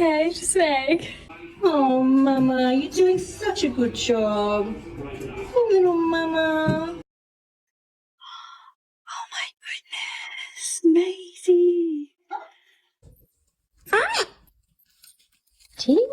okay, just Meg. Oh, Mama, you're doing such a good job. Oh, little Mama. Oh my goodness, Maisie. Ah! Gee.